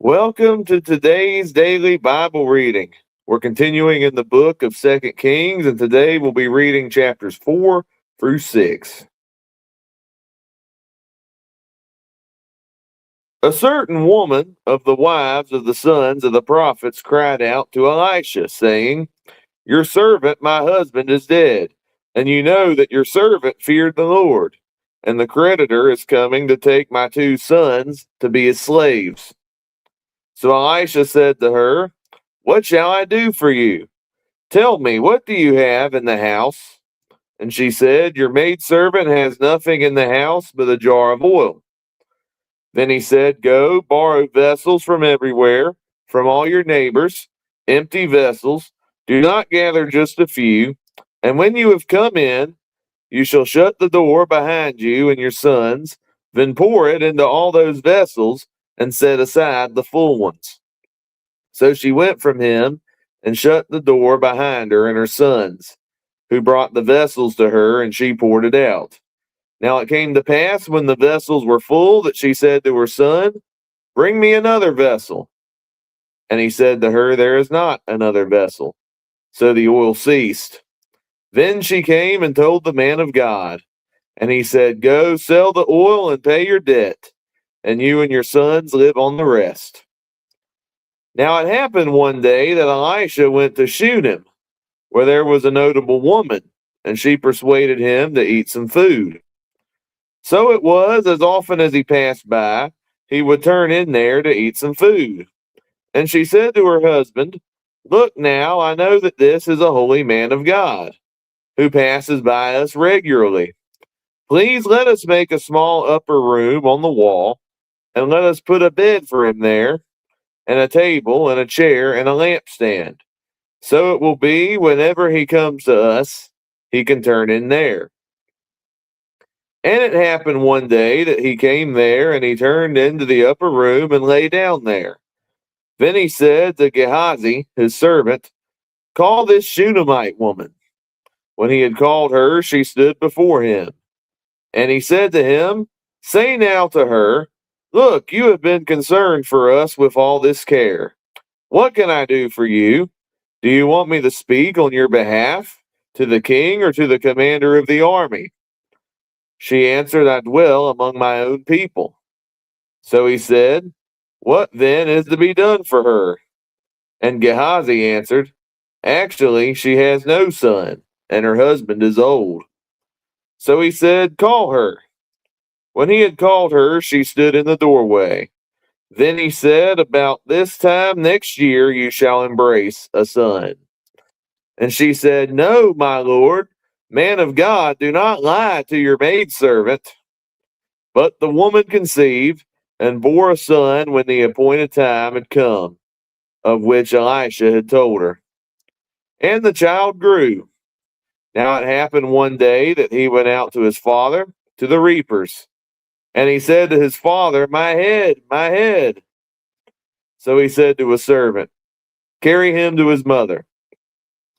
Welcome to today's daily Bible reading. We're continuing in the book of 2 Kings, and today we'll be reading chapters 4 through 6. A certain woman of the wives of the sons of the prophets cried out to Elisha, saying, "Your servant, my husband, is dead, and you know that your servant feared the Lord, and the creditor is coming to take my 2 sons to be his slaves." So Elisha said to her, "What shall I do for you? Tell me, what do you have in the house?" And she said, "Your maidservant has nothing in the house but a jar of oil." Then he said, "Go, borrow vessels from everywhere, from all your neighbors, empty vessels. Do not gather just a few. And when you have come in, you shall shut the door behind you and your sons, then pour it into all those vessels and set aside the full ones." So she went from him and shut the door behind her and her sons, who brought the vessels to her, and she poured it out. Now it came to pass, when the vessels were full, that she said to her son, "Bring me another vessel." And he said to her, "There is not another vessel." So the oil ceased. Then she came and told the man of God, and he said, "Go, sell the oil and pay your debt, and you and your sons live on the rest." Now it happened one day that Elisha went to Shunem, where there was a notable woman, and she persuaded him to eat some food. So it was, as often as he passed by, he would turn in there to eat some food. And she said to her husband, "Look now, I know that this is a holy man of God, who passes by us regularly. Please let us make a small upper room on the wall, and let us put a bed for him there, and a table, and a chair, and a lampstand. So it will be, whenever he comes to us, he can turn in there." And it happened one day that he came there, and he turned into the upper room and lay down there. Then he said to Gehazi, his servant, "Call this Shunammite woman." When he had called her, she stood before him. And he said to him, "Say now to her, Look, you have been concerned for us with all this care. What can I do for you? Do you want me to speak on your behalf to the king or to the commander of the army?" She answered, "I dwell among my own people." So he said, "What then is to be done for her?" And Gehazi answered, "Actually, she has no son, and her husband is old." So he said, "Call her." When he had called her, she stood in the doorway. Then he said, "About this time next year you shall embrace a son." And she said, "No, my lord, man of God, do not lie to your maidservant." But the woman conceived and bore a son when the appointed time had come, of which Elisha had told her. And the child grew. Now it happened one day that he went out to his father, to the reapers. And he said to his father, "My head, my head." So he said to his servant, "Carry him to his mother."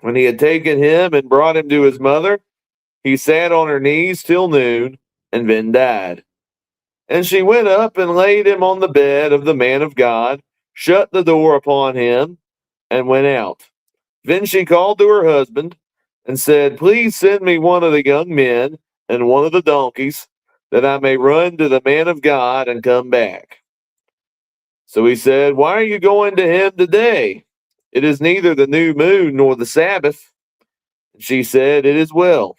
When he had taken him and brought him to his mother, he sat on her knees till noon, and then died. And she went up and laid him on the bed of the man of God, shut the door upon him, and went out. Then she called to her husband and said, "Please send me one of the young men and one of the donkeys, that I may run to the man of God and come back." So he said, "Why are you going to him today? It is neither the new moon nor the Sabbath." And she said, "It is well."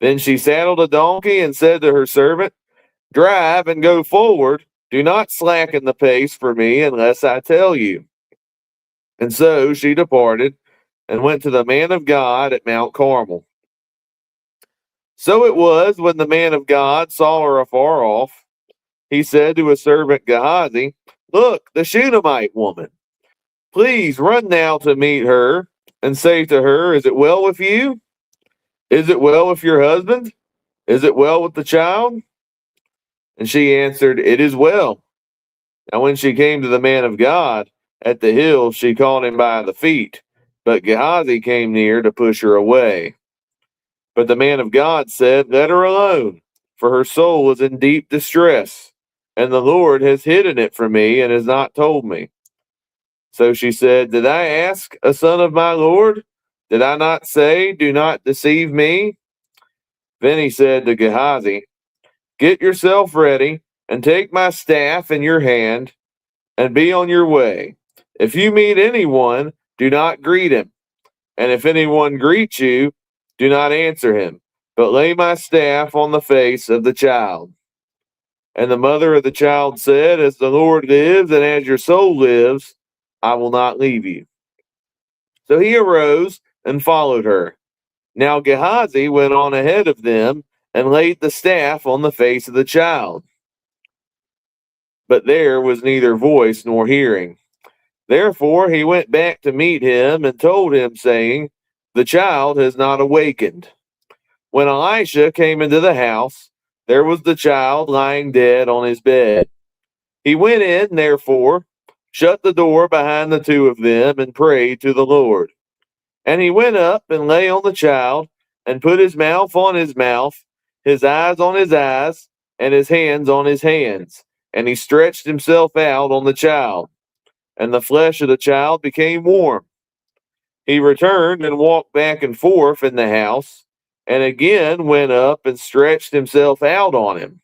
Then she saddled a donkey and said to her servant, "Drive and go forward. Do not slacken the pace for me unless I tell you." And so she departed and went to the man of God at Mount Carmel. So it was, when the man of God saw her afar off, he said to his servant Gehazi, "Look, the Shunammite woman. Please run now to meet her and say to her, Is it well with you? Is it well with your husband? Is it well with the child?" And she answered, "It is well." Now when she came to the man of God at the hill, she caught him by the feet, but Gehazi came near to push her away. But the man of God said, "Let her alone, for her soul is in deep distress." and the Lord has hidden it from me and has not told me. So she said, Did I ask a son of my Lord? Did I not say, Do not deceive me? Then he said to Gehazi, Get yourself ready, and take my staff in your hand, and be on your way. If you meet anyone, do not greet him. And if anyone greets you, do not answer him, but lay my staff on the face of the child. And the mother of the child said, As the Lord lives, and as your soul lives, I will not leave you. So he arose and followed her. Now Gehazi went on ahead of them and laid the staff on the face of the child. But there was neither voice nor hearing. Therefore he went back to meet him and told him, saying, The child has not awakened. When Elisha came into the house, there was the child lying dead on his bed. He went in, therefore, shut the door behind the two of them, and prayed to the Lord. And he went up and lay on the child, and put his mouth on his mouth, his eyes on his eyes, and his hands on his hands. And he stretched himself out on the child, and the flesh of the child became warm. He returned and walked back and forth in the house, and again went up and stretched himself out on him.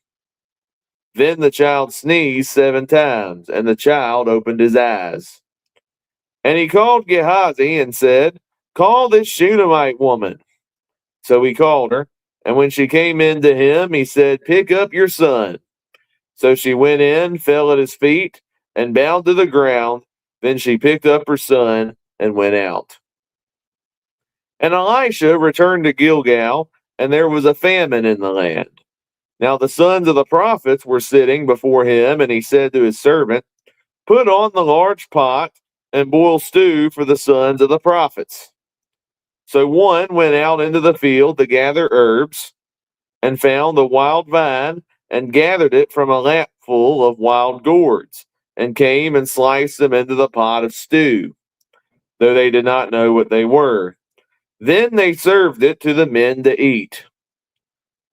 Then the child sneezed 7 times, and the child opened his eyes. And he called Gehazi and said, Call this Shunammite woman. So he called her, and when she came in to him, he said, Pick up your son. So she went in, fell at his feet, and bowed to the ground. Then she picked up her son and went out. And Elisha returned to Gilgal, and there was a famine in the land. Now the sons of the prophets were sitting before him, and he said to his servant, Put on the large pot and boil stew for the sons of the prophets. So one went out into the field to gather herbs, and found a wild vine, and gathered it from a lapful of wild gourds, and came and sliced them into the pot of stew, though they did not know what they were. Then they served it to the men to eat.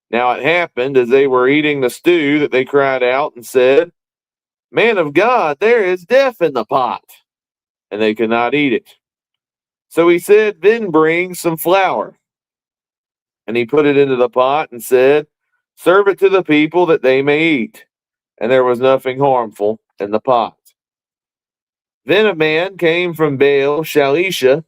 Now it happened, as they were eating the stew, that they cried out and said, Man of God, there is death in the pot. And they could not eat it. So he said, Then bring some flour. And he put it into the pot and said, Serve it to the people that they may eat. And there was nothing harmful in the pot. Then a man came from Baal Shalisha,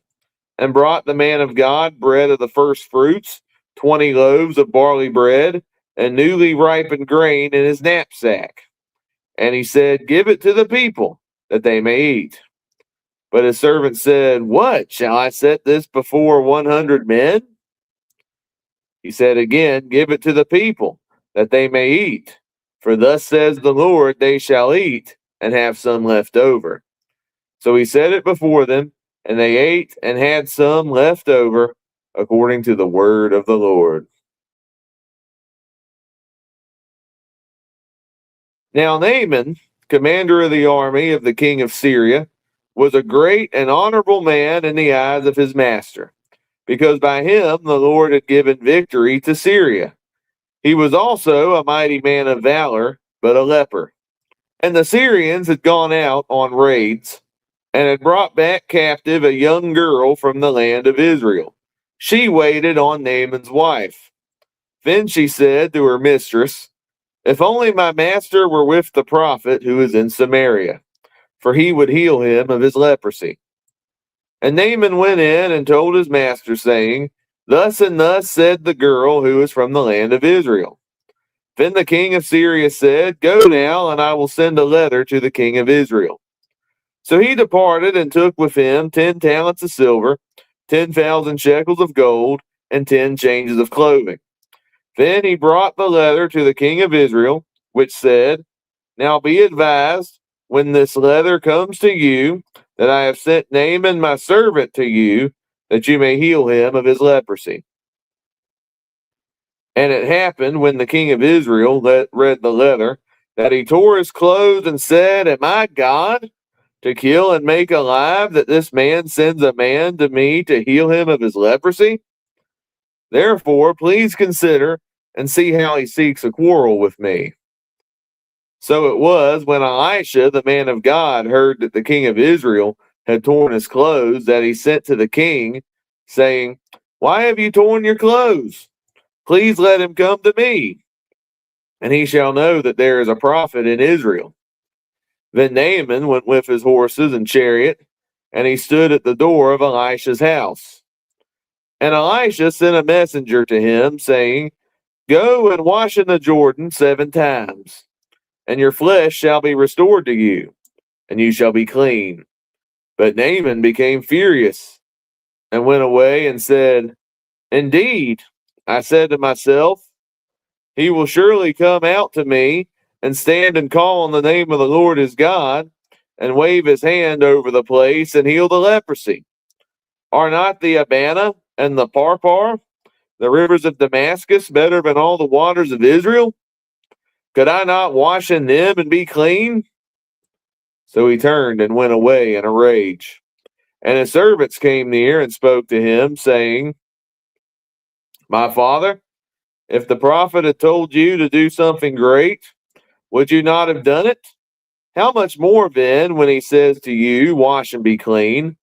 and brought the man of God bread of the first fruits, 20 loaves of barley bread, and newly ripened grain in his knapsack. And he said, Give it to the people, that they may eat. But his servant said, What, shall I set this before 100 men? He said again, Give it to the people, that they may eat. For thus says the Lord, they shall eat, and have some left over. So he set it before them, and they ate and had some left over, according to the word of the Lord. Now Naaman, commander of the army of the king of Syria, was a great and honorable man in the eyes of his master, because by him the Lord had given victory to Syria. He was also a mighty man of valor, but a leper. And the Syrians had gone out on raids, and had brought back captive a young girl from the land of Israel. She waited on Naaman's wife. Then she said to her mistress, If only my master were with the prophet who is in Samaria, for he would heal him of his leprosy. And Naaman went in and told his master, saying, Thus and thus said the girl who is from the land of Israel. Then the king of Syria said, Go now, and I will send a letter to the king of Israel. So he departed and took with him 10 talents of silver, 10,000 shekels of gold, and 10 changes of clothing. Then he brought the letter to the king of Israel, which said, Now be advised, when this letter comes to you, that I have sent Naaman my servant to you, that you may heal him of his leprosy. And it happened, when the king of Israel read the letter, that he tore his clothes and said, Am I God, to kill and make alive, that this man sends a man to me to heal him of his leprosy? Therefore, please consider and see how he seeks a quarrel with me. So it was when Elisha, the man of God, heard that the king of Israel had torn his clothes, that he sent to the king, saying, "Why have you torn your clothes? Please let him come to me, and he shall know that there is a prophet in Israel." Then Naaman went with his horses and chariot, and he stood at the door of Elisha's house. And Elisha sent a messenger to him, saying, "Go and wash in the Jordan 7 times, and your flesh shall be restored to you, and you shall be clean." But Naaman became furious and went away and said, "Indeed, I said to myself, he will surely come out to me and stand and call on the name of the Lord his God, and wave his hand over the place and heal the leprosy. Are not the Abana and the Parpar, the rivers of Damascus, better than all the waters of Israel? Could I not wash in them and be clean?" So he turned and went away in a rage. And his servants came near and spoke to him, saying, "My father, if the prophet had told you to do something great, would you not have done it? How much more then when he says to you, 'Wash and be clean'?"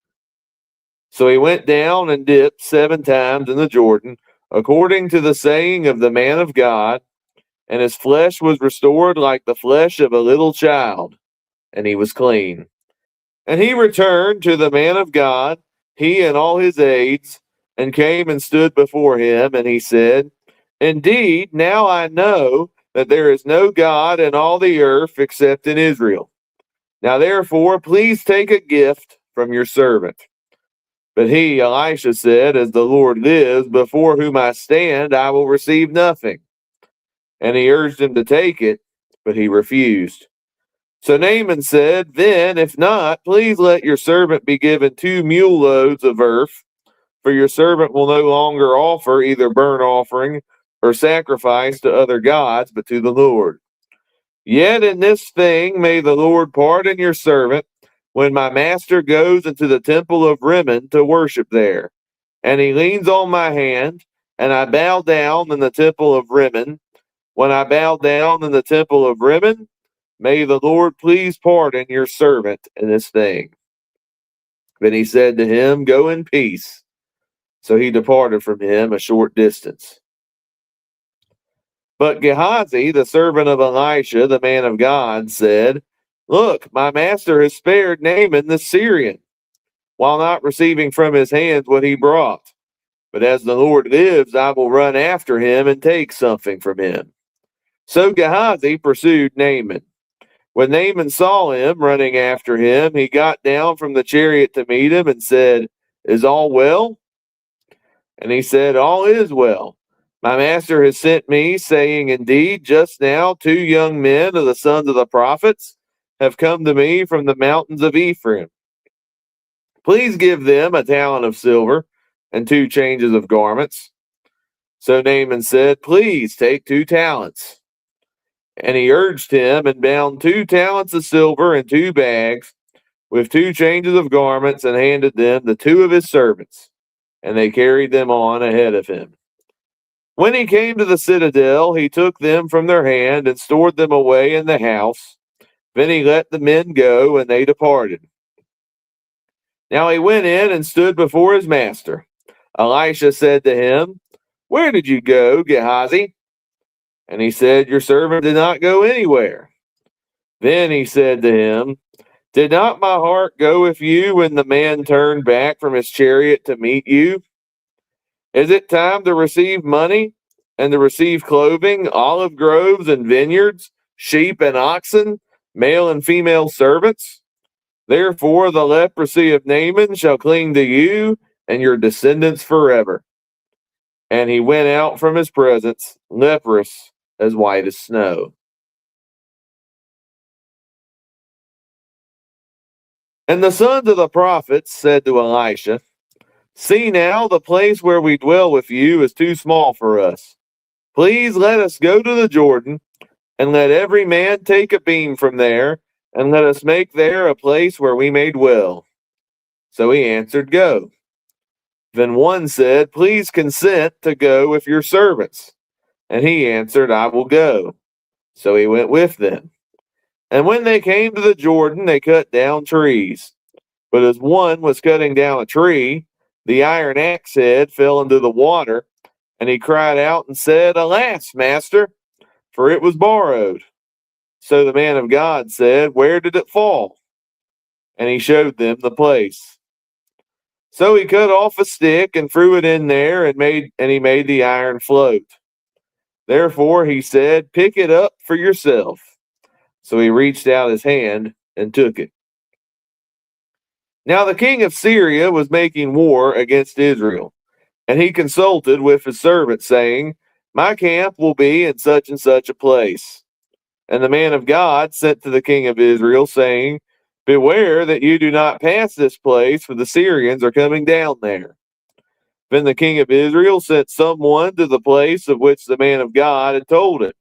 So he went down and dipped 7 times in the Jordan, according to the saying of the man of God, and his flesh was restored like the flesh of a little child, and he was clean. And he returned to the man of God, he and all his aides, and came and stood before him, and he said, "Indeed, now I know that there is no God in all the earth except in Israel. Now therefore, please take a gift from your servant." But he, Elisha, said, "As the Lord lives, before whom I stand, I will receive nothing." And he urged him to take it, but he refused. So Naaman said, "Then, if not, please let your servant be given 2 mule loads of earth, for your servant will no longer offer either burnt offering or sacrifice to other gods, but to the Lord. Yet in this thing may the Lord pardon your servant when my master goes into the temple of Rimmon to worship there. And he leans on my hand, and I bow down in the temple of Rimmon. When I bow down in the temple of Rimmon, may the Lord please pardon your servant in this thing." Then he said to him, "Go in peace." So he departed from him a short distance. But Gehazi, the servant of Elisha, the man of God, said, "Look, my master has spared Naaman the Syrian, while not receiving from his hands what he brought. But as the Lord lives, I will run after him and take something from him." So Gehazi pursued Naaman. When Naaman saw him running after him, he got down from the chariot to meet him and said, "Is all well?" And he said, "All is well. My master has sent me, saying, Indeed, just now 2 young men of the sons of the prophets have come to me from the mountains of Ephraim. Please give them a talent of silver and 2 changes of garments." So Naaman said, "Please take 2 talents. And he urged him and bound 2 talents of silver in 2 bags with 2 changes of garments and handed them to 2 of his servants, and they carried them on ahead of him. When he came to the citadel, he took them from their hand and stored them away in the house. Then he let the men go, and they departed. Now he went in and stood before his master. Elisha said to him, "Where did you go, Gehazi?" And he said, "Your servant did not go anywhere." Then he said to him, "Did not my heart go with you when the man turned back from his chariot to meet you? Is it time to receive money and to receive clothing, olive groves and vineyards, sheep and oxen, male and female servants? Therefore the leprosy of Naaman shall cling to you and your descendants forever." And he went out from his presence, leprous, as white as snow. And the sons of the prophets said to Elisha, "See now, the place where we dwell with you is too small for us. Please let us go to the Jordan, and let every man take a beam from there, and let us make there a place where we may dwell." So he answered, "Go." Then one said, "Please consent to go with your servants." And he answered, "I will go." So he went with them. And when they came to the Jordan, they cut down trees. But as one was cutting down a tree, the iron axe head fell into the water, and he cried out and said, Alas, master, for it was borrowed. So the man of God said, Where did it fall? And he showed them the place. So he cut off a stick and threw it in there, and he made the iron float. Therefore he said, Pick it up for yourself. So he reached out his hand and took it. Now the king of Syria was making war against Israel, and he consulted with his servant, saying, My camp will be in such and such a place. And the man of God sent to the king of Israel, saying, Beware that you do not pass this place, for the Syrians are coming down there. Then the king of Israel sent someone to the place of which the man of God had told him.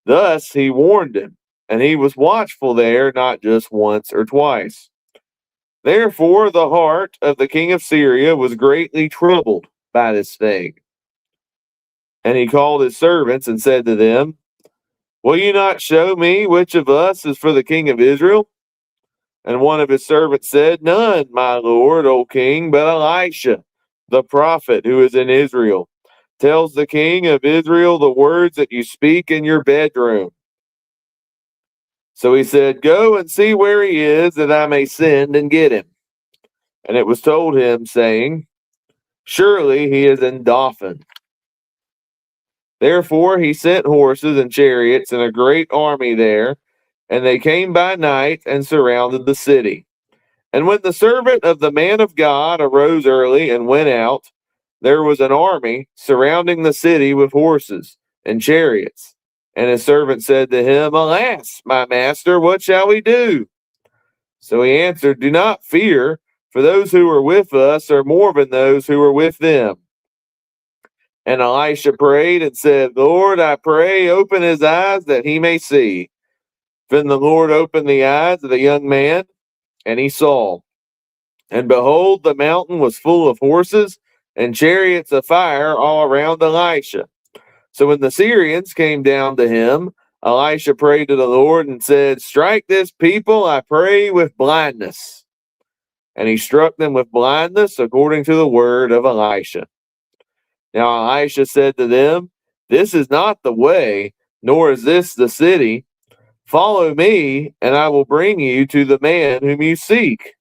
Thus he warned him, and he was watchful there not just once or twice. Therefore the heart of the king of Syria was greatly troubled by this thing. And he called his servants and said to them, Will you not show me which of us is for the king of Israel? And one of his servants said, None, my lord, O king, but Elisha, the prophet who is in Israel, tells the king of Israel the words that you speak in your bedroom. So he said, Go and see where he is, that I may send and get him. And it was told him, saying, Surely he is in Dothan. Therefore he sent horses and chariots and a great army there, and they came by night and surrounded the city. And when the servant of the man of God arose early and went out, there was an army surrounding the city with horses and chariots. And his servant said to him, Alas, my master, what shall we do? So he answered, Do not fear, for those who are with us are more than those who are with them. And Elisha prayed and said, Lord, I pray, open his eyes that he may see. Then the Lord opened the eyes of the young man, and he saw. And behold, the mountain was full of horses and chariots of fire all around Elisha. So when the Syrians came down to him, Elisha prayed to the Lord and said, Strike this people, I pray, with blindness. And he struck them with blindness according to the word of Elisha. Now Elisha said to them, This is not the way, nor is this the city. Follow me, and I will bring you to the man whom you seek.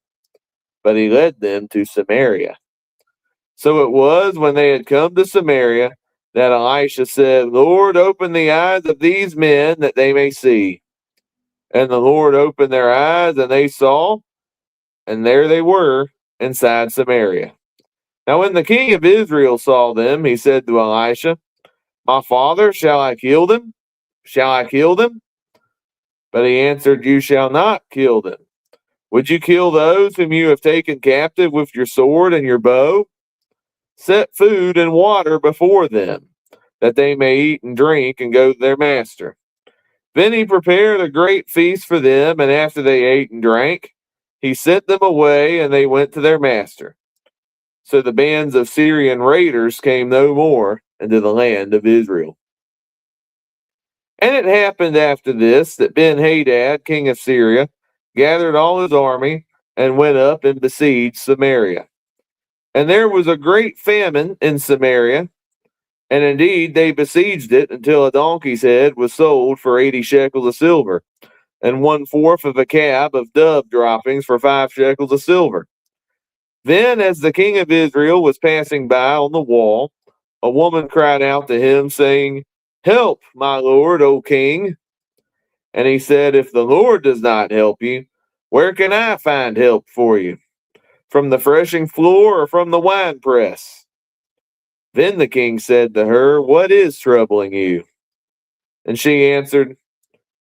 But he led them to Samaria. So it was when they had come to Samaria that Elisha said, Lord, open the eyes of these men that they may see. And the Lord opened their eyes, and they saw, and there they were inside Samaria. Now when the king of Israel saw them, he said to Elisha, My father, shall I kill them? Shall I kill them? But he answered, You shall not kill them. Would you kill those whom you have taken captive with your sword and your bow? Set food and water before them, that they may eat and drink and go to their master. Then he prepared a great feast for them, and after they ate and drank, he sent them away, and they went to their master. So the bands of Syrian raiders came no more into the land of Israel. And it happened after this that Ben-Hadad, king of Syria, gathered all his army and went up and besieged Samaria. And there was a great famine in Samaria, and indeed they besieged it until a donkey's head was sold for 80 shekels of silver, and 1/4 of a cab of dove droppings for 5 shekels of silver. Then, as the king of Israel was passing by on the wall, a woman cried out to him, saying, Help, my lord, O king. And he said, If the Lord does not help you, where can I find help for you? From the threshing floor or from the winepress? Then the king said to her, What is troubling you? And she answered,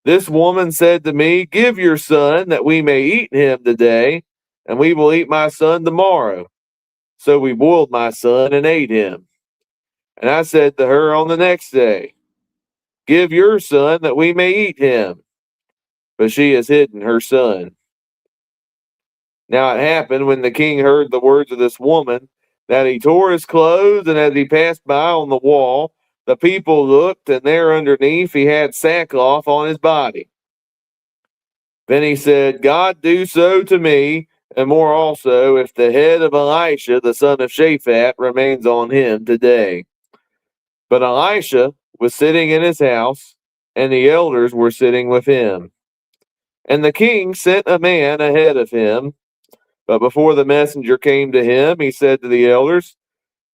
This woman said to me, Give your son, that we may eat him today, and we will eat my son tomorrow. So we boiled my son and ate him. And I said to her on the next day, Give your son, that we may eat him. But she has hidden her son. Now it happened, when the king heard the words of this woman, that he tore his clothes, and as he passed by on the wall, the people looked, and there underneath he had sackcloth on his body. Then he said, God do so to me, and more also, if the head of Elisha, the son of Shaphat, remains on him today. But Elisha was sitting in his house, and the elders were sitting with him. And the king sent a man ahead of him. But before the messenger came to him, he said to the elders,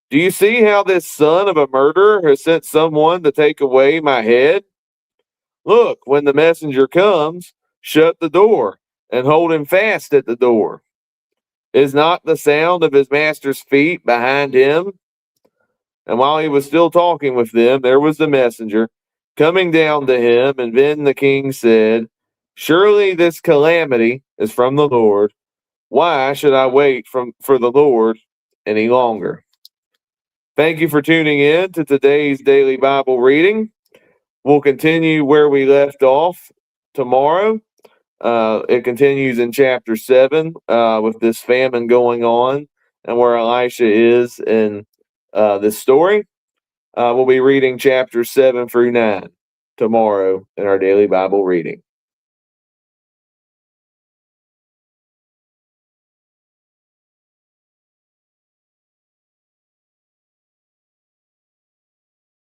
Do you see how this son of a murderer has sent someone to take away my head? Look, when the messenger comes, shut the door and hold him fast at the door. Is not the sound of his master's feet behind him? And while he was still talking with them, there was the messenger coming down to him. And then the king said, Surely this calamity is from the Lord. Why should I wait for the Lord any longer? Thank you for tuning in to today's daily Bible reading. We'll continue where we left off tomorrow. It continues in chapter 7 with this famine going on and where Elisha is in this story. We'll be reading chapters 7 through 9 tomorrow in our daily Bible reading.